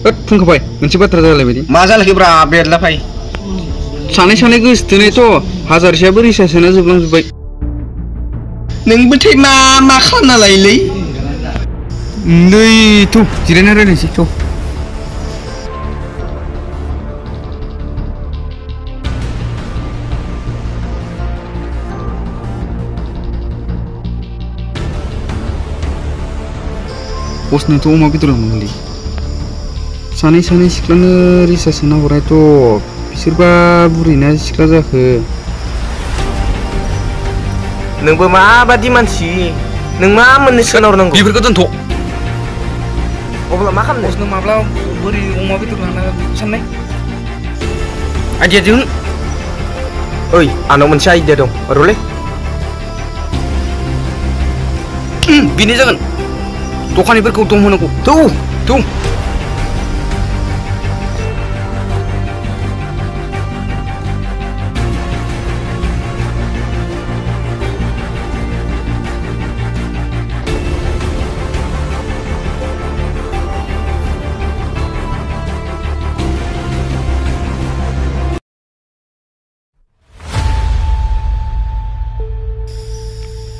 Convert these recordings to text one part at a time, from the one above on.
होद फुंखाबाय मोनसे बाथ्रा जालायबायदि मा जालायखैब्रा बेरला फै सानै गोसोथोनायथ' हाजारसेयाबो रिसार्ज सोना जोबलांजोब्बाय नोंबोथाय मा खालामना लायोलै नै थ' जिरायना रायलायनोसै थ' बसनोथ' अमा बेदर नांगौलै सानै सिख्लानो रिसार्ज सोना हरनायथ' बिसोरबा बुरैना सिख्ला जाखो नोंबो माबादि मानसि नों मा मोननो सोनाहरनांगौ बेफोरखौ दोनथ' अब्ला मा खालामनो बसनो माब्ला बोरै अमा बेदर लांना साननाय आइडिया दिहुन ओइ आंनाव मोनसे आइडिया दं र'लै बेनो जागोन दखानिफोरखौ दम होनांगौ थौ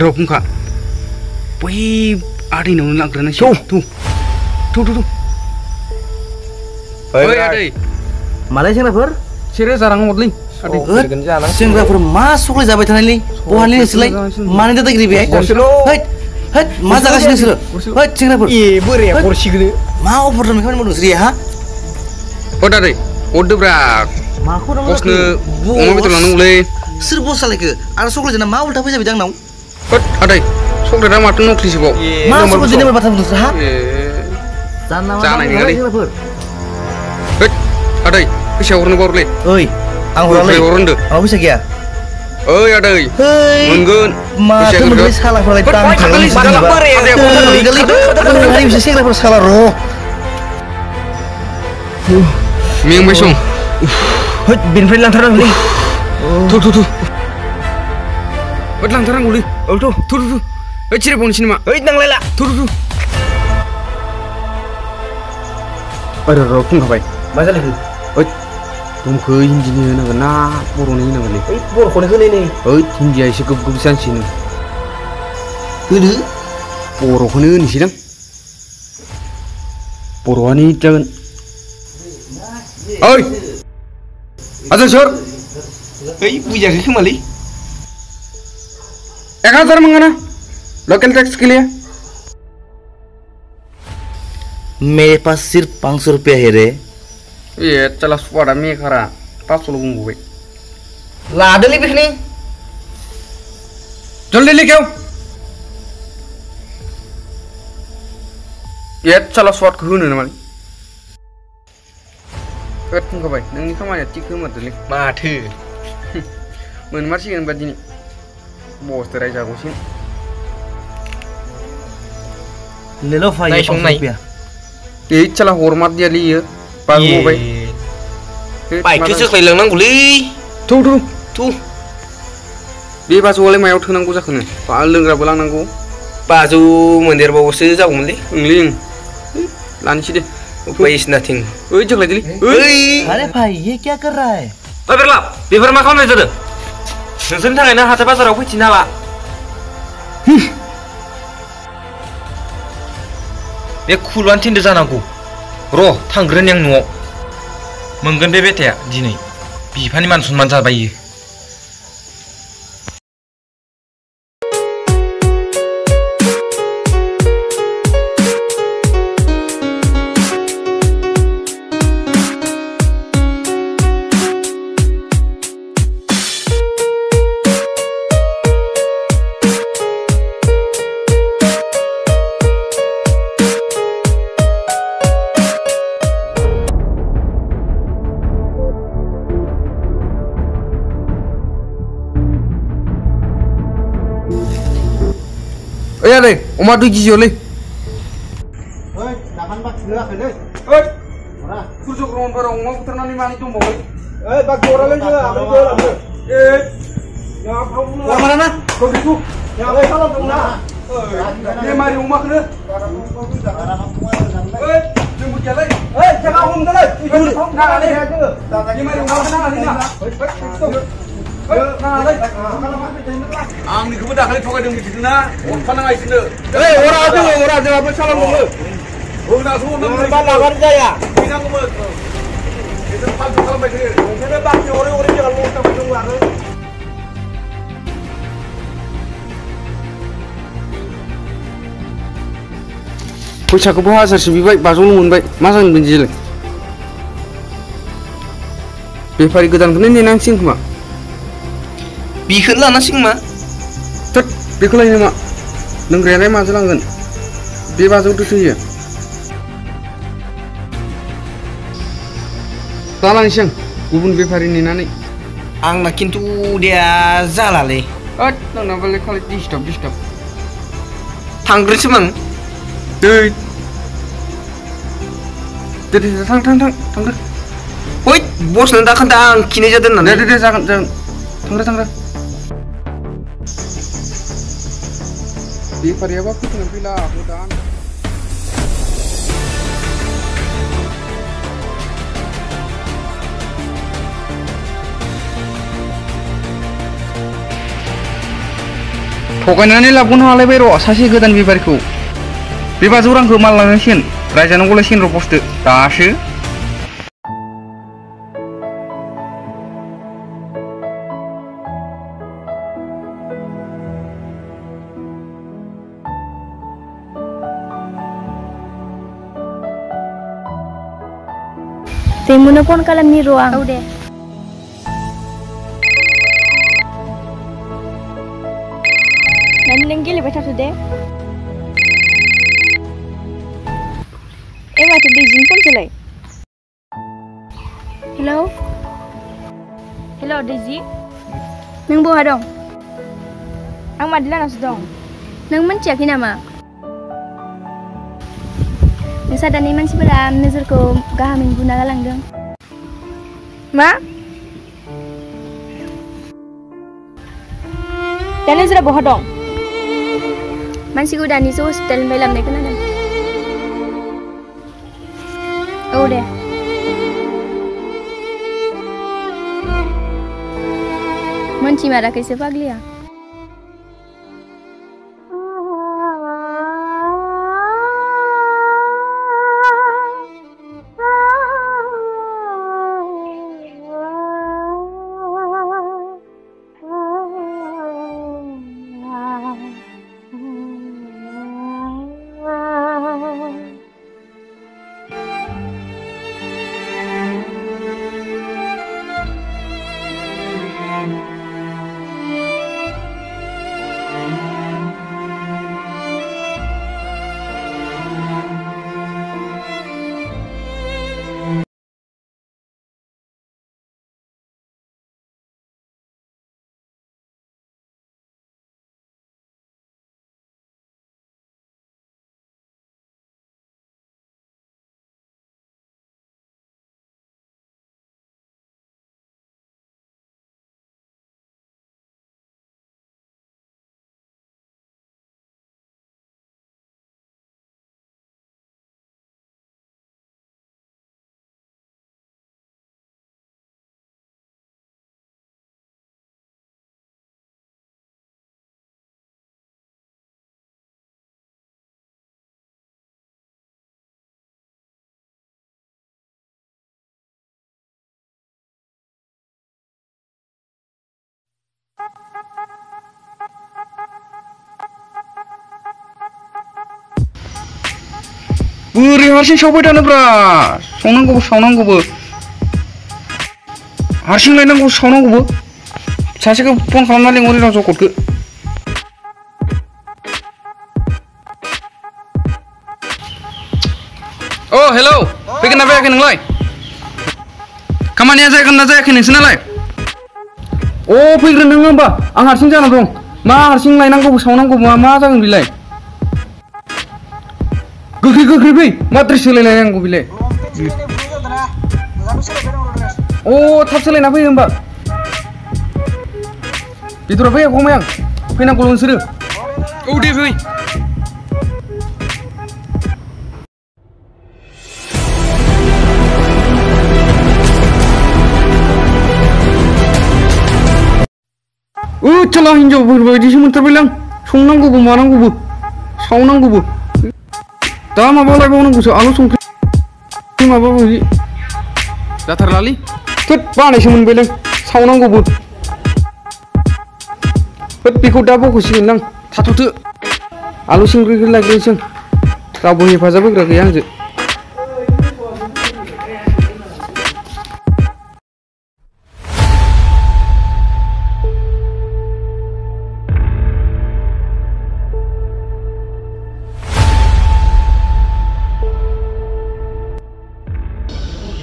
र' फुंखा बै आदैनावनो लांग्रोनांसै थौ ओइ आदै मालाय सेंग्राफोर 1000 रां हरलै आदै सेंग्राफोर मा सक्लेट जाबाय थानायलै बहानि नोंसोरलाय मानि दादागिरि बेहाय हैद मा जागासिनो नोंसोरो हैद सेंग्राफोर ए बोराया हरसिगोन मा अफर दं खामानि मावदों नोंसोर हा हद आदै हरदोब्रा माखौ बसनो अमा बेदर लांनांगौलै सोर बस जालायखो आरो सक्लेट जाना मा उल्टा फैजाबाय आंनाव हद आदै सक्लेटआ माथो नख्लिसोबाव मा सक्लेट जेनेबा बाथ्रा बुंदों हा जानाय नङालै हैद आदै फैसा हरनोबा हरलै ओइ आं हरालै हर होनदो आंनाव फैसा गैया ओइ आदै मोनगोन माथो मोनलै सालाफोरालाय दाम थांगोन बिसोर सेंग्राफोर साला र' मेंबाय सं हैद बेनिफ्राय लांथारनांगौलै थु हैद लांथारनांगौलै औ थु हैद जिरायबावनोसै नामा हैद नांलायला थु र' फुंखाबाय मा जालायखो हैद दमखौ हिन्दीनि होनांगोन ना बर'नि होनांगोनलै ओइ बर'खौनो होनाय नै हैद हिन्दीया एसे गोब जानसिनो होनो बर'खौनो होनोसैदां बर'आनो जागोन ओइ आजा सर ओइ बुजियाखै खोमालै 1000 मांगाना लोकल टैक्स के लिए मेरे पास सिर्फ 500 रुपया है रे ये चला स्वाड़ा में खरा 500 लोगों को लादोलै बेखनि जल्दी लेके आओ ये चला स्वाट को होनो नामा होद फुंखाबाय नोंनि खामानिया थिग खोमादोलै माथो मोनमारसिगोन बादिनि बसदो रायजागौसिन ले लो भाई 500 रुपया ए चला हरमार दिया लियो बागोबाय बाइकखौ जोख्लाय लांनांगौलै थु बे बाजौआलाय मायाव थोनांगौ जाखोनो बा लोंग्राबो लांनांगौ बाजौ मोनदेरबावसो जागौमोनलै ओंलै लानोसै दे उपाय इज नथिं ओइ जोख्लायदोलै अरे भाई ये क्या कर रहा है ओइ बेरला बेफोर मा खालामनाय जादों नोंसोरनि थाखायनो हाथाय बाजाराव फैथिनो हाला बे खुलुआनो थिनदो जानांगौ र' थांग्रोनि आं न'आव मोनगोन बे बेथाया दिनै बिफानि मान सनमान जाबायो ओइ आदै अमा 2 केजि हरलै ओइ दाखान बाक होआखैलै ओइ रा सुरजग्रहनफोराव अमा बुथारनानै मानि दंबावो ओइ बाक हरालै जोङो आमफ्राय होलाबो ए माना ना खौदिखौ या ओइ खालामदों ना बेमारि अमाखौनो ओइ आंनिखौबो दाखालि थगायदों बिदिना हरफानाङा इसोरनो हरा जोंहाबो सालाम दङो होनासो हरनांगौ लाबानो जाया फैनांगौमोन बिसोर फालतु खालामबाय थायो नोंसोरो बाखि हरै जोंहा लस जाबाय दं आरो फैसाखौबो 1000सो बिबाय 500ल' मोनबाय मा जागोन बिदिलाय बेफारि गोदानखौनो नेनांसिगोन खोमा बिखौनो लानांसिगोन मा थोद बेखौ लायनो मा लोंग्रायालाय माजों लांगोन बे 500थ'सो होयो लालांसै आं गुबुन बेफारि नेनानै आंना खिन्थु उदैया जालालै होद नोंनाबालाय खालि डिस्टार्ब थांग्रोसै आं दे थांग्रो ओइ बसनो दा खोन्था आं खिनाय जादों होननानै दे जागोन थांग्रो बेफारियाबा फैथों फैला गोदान थगायनानै लाबोनो हालायबाय र' सासे गोदान बेफारिखौ बे 500 रांखौ माल लांनांसिगोन रायजानांगौलायसिगोन र' बसदो दासो Temuno phone kalamni ruang. Oh deh. Nani lagi lebih satu deh. Waktu di izin pun selai. Hello Daisy. Neng bawa dong. Ang Madila nas dong. Neng mencari nama. Sadani मानसिफोरा नोजोरखौ गाहामैनो बुना गालांदों मा दा नोजोरा बहा दं मानसिखौ दानिसो हस्पिटालनिफ्राय लाबोनाय खोनादों औ दे मोनथिमाराखैसो फाग्लिया बोरै हारसिं सावबाय थानोब्रा सावनांगौबो हारसिं लायनांगौ सावनांगौबो सासेखौ फन खालामना लिंहरो र' जगतखौ अ हेलौ फैगोन ना फैयाखै नोंलाय खामानिया जागोन ना जायाखै नोंसोरनालाय अ फैग्रो नोङो होमबा आं हारसिं जाना दं मा हारसिं लायनांगौबो सावनांगौबो मा जागोन बिलाय गोख्रै फै मा ड्रेस सोलायलायनांगौ बिलाय अ थाब सोलायना फै होमबा बेदरा फैयाखैमोन आं फैनांगौ नोंसोरो औ दे फै Celah हिनजावफोरबायदिसो मोनथारबायलां संनांगौबो मानांगौबो सावनांगौबो दा माबा लायबावनांगौसो आलु संख्रि माबा माबि जाथारलालै थोद बानायसो मोनबायलां सावनांगौबो होद बेखौ दा बख'सिगोनलां थाथ'थो आलु संख्रिखौ लायग्रोनोसै रावबो हेफाजाब होग्रा गैया आंजों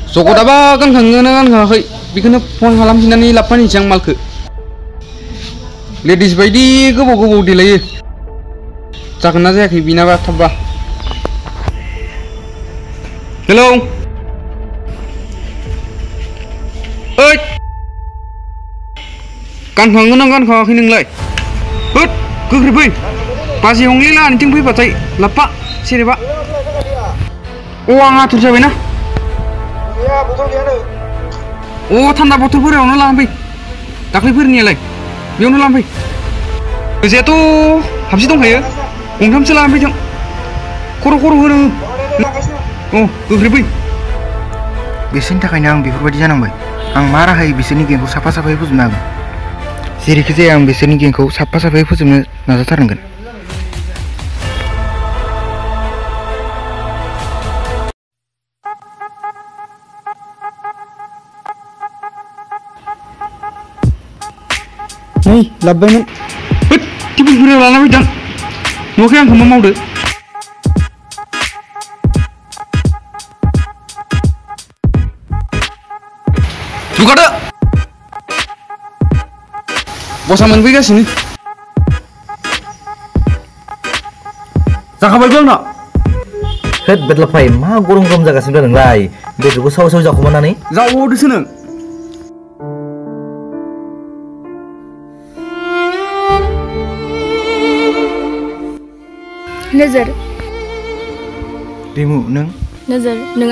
Sokodaaba gankangana gankaakhai बेखौनो फन खालामफिननानै लाबोफानोसै आं मालखौ लेडिस बायदि गोबाव गोबाव देलायो जागोन ना जायाखै बिनाबा थाबबा हेलौ ओइ गानखांगोन ना गानखाङाखै नोंलाय होद गोख्रै फै बाजै हंलै लानिथिं फैबाथाय लाबफा सेरेबा अ आं आथुर जाबायना Oh, थान्दा बथलफोरावनो लाना फै दाख्लैफोरनियालाय बेयावनो लाना फै गोजायाथ' हाबसि दंखायो गंथामसो लाना फैथों खर' होनो औ गोख्रै फै बिसोरनि थाखायनो आं बेफोरबायदि जानांबाय आं मा राहायै बिसोरनि गेंखौ साफा साफायै फोजोबनो हागोन जेरैखि जाया आं बिसोरनि गेंखौ साफा साफायै फोजोबनो नाजाथारनांगोन नै लाबबायमोन होद टिफिनफोराव लाना फैदां नुवाखै आंखौ मा मावदो जुगादो बसा मोनफैगासिनो जाखाबायबो आंना होद बेदलाफाय मा गरम गरम जागासिनो दं नोंलाय बेदरखौ साव साव जाखोमानानै जावदोसो नों नोजोर दैमु नों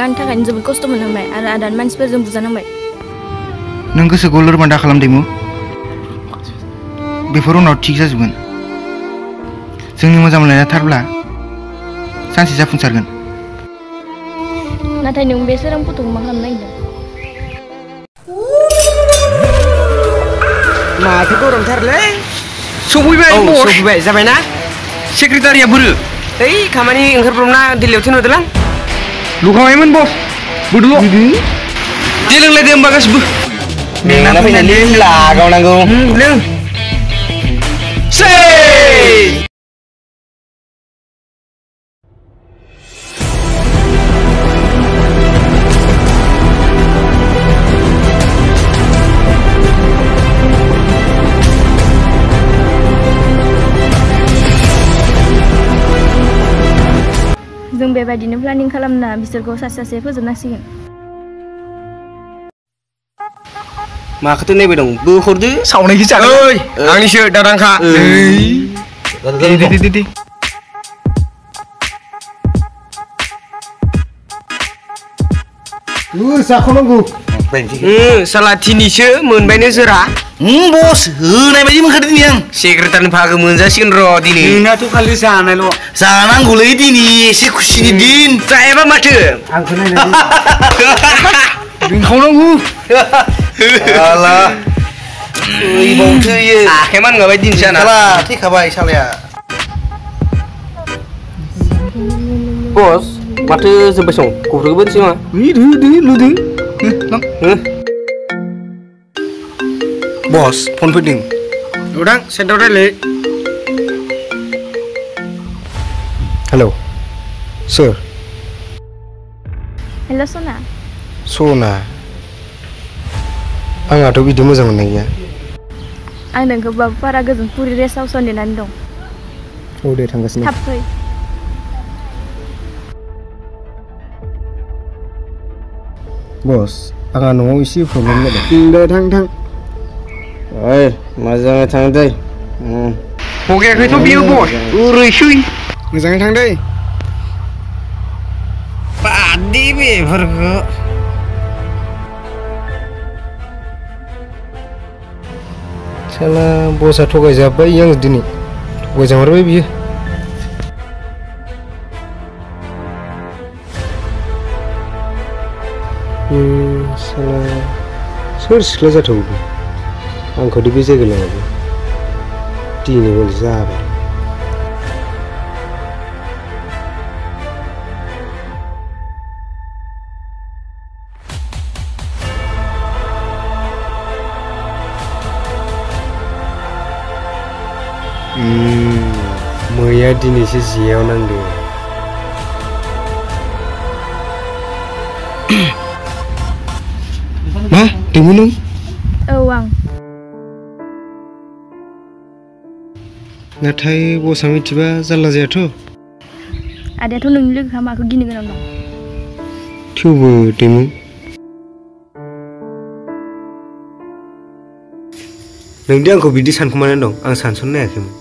आंनि थाखायनो जोबोद खस्थ' मोननांबाय आरो आदानि मानसिफोरजों बुजानांबाय नों गोसोखौ लोरबां दा खालाम दैमु बेफोर उनाव थिग जाजोबगोन जोंनि मोजां मोनलायनाया थारब्ला सानसे जाफुंसारगोन नाथाय नों बे सोरां फट'खौ मा खालामनो नागिरदों माथो गरमथारलै सफैबाय सफैबाय जाबायना सेक्रेटारिया बोरो ओइ खामानि ओंखारब्रबना दिल्लीयाव थिनहरदोंलां लुखाबायमोन बस बोदोल' दे लोंलाय दे होमबा गासिबो मेंना फैनानै लागावनांगौ लों जों बेबायदिनो प्लानिं खालामना बिसोरखौ सासे सासे फोजोबनांसिगोन माखौथो नायबाय दं बोहरदो सावनायखौ जागोन ओइ आंनिसो दादांखा दे जाखानांगौ सालाथिनिसो मोनबायनो जोरा बस होनाय बायदि मोनखादों दिनै आं सेक्रेटारिनि भागो मोनजासिगोन र' दिनै नोंनाथ' खालि जानायल' जानांगौलै दिनै एसे खुसिनि दिन जायाबा माथो आंखौ नायनानै लिंखावनांगौ आला थैबावथो इयो आखाइ मान गाबाय दिन जाना थैखाबाय सालाया बस माथो जोब्बाय सं गथ'खौबो सिङा लुदो बस फन फैदों उदां सेन्टाराव रायलाय हेलौ सोर हेल' सना सना आंहाथ' बिदि मोजां मोननाय गैया आं नोंखौ बाबुपारा गोजोन पुरि रेस्ट हाउसाव नेनानै दं औ दे थांगासिनो थाब फै बस आंहा न'आव एसे प्रब्लेम जादों दे थां ओइ मोजाङै थां दै हगायाखैथ' बियो बस ओरैसै मोजाङै थां दै बादि बेफोरखौ साला बसा थगायजाबाय आं दिनै थगायजामारबाय बियो साला सोर सिख्ला जाथावो आंखौदि बे जायगायाव लाङाबो दिनै हले जाबाय मैया दिनैसो जेयाव नांदों मा दैमु नों औ आं नाथाय बसा मिथिबा जारला जायाथ' आदायाथ' नोंनि लोगोखा माखौ गिनो गोनां दं थेवबो दैमु नोंदि आंखौ बिदि सानखुमानानै दं आं सानस'नो हायाखैमोन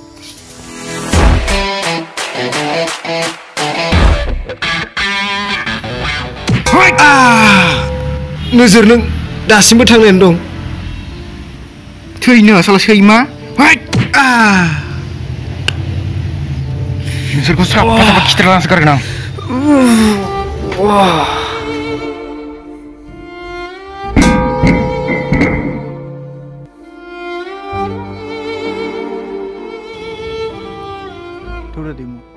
नोजोर नों दासिमबो थांनानै दं थैनो साला सैमा नोंसोरखौ साफा साफा खिथेरलांसो गारगोन आं Tuh udah demo.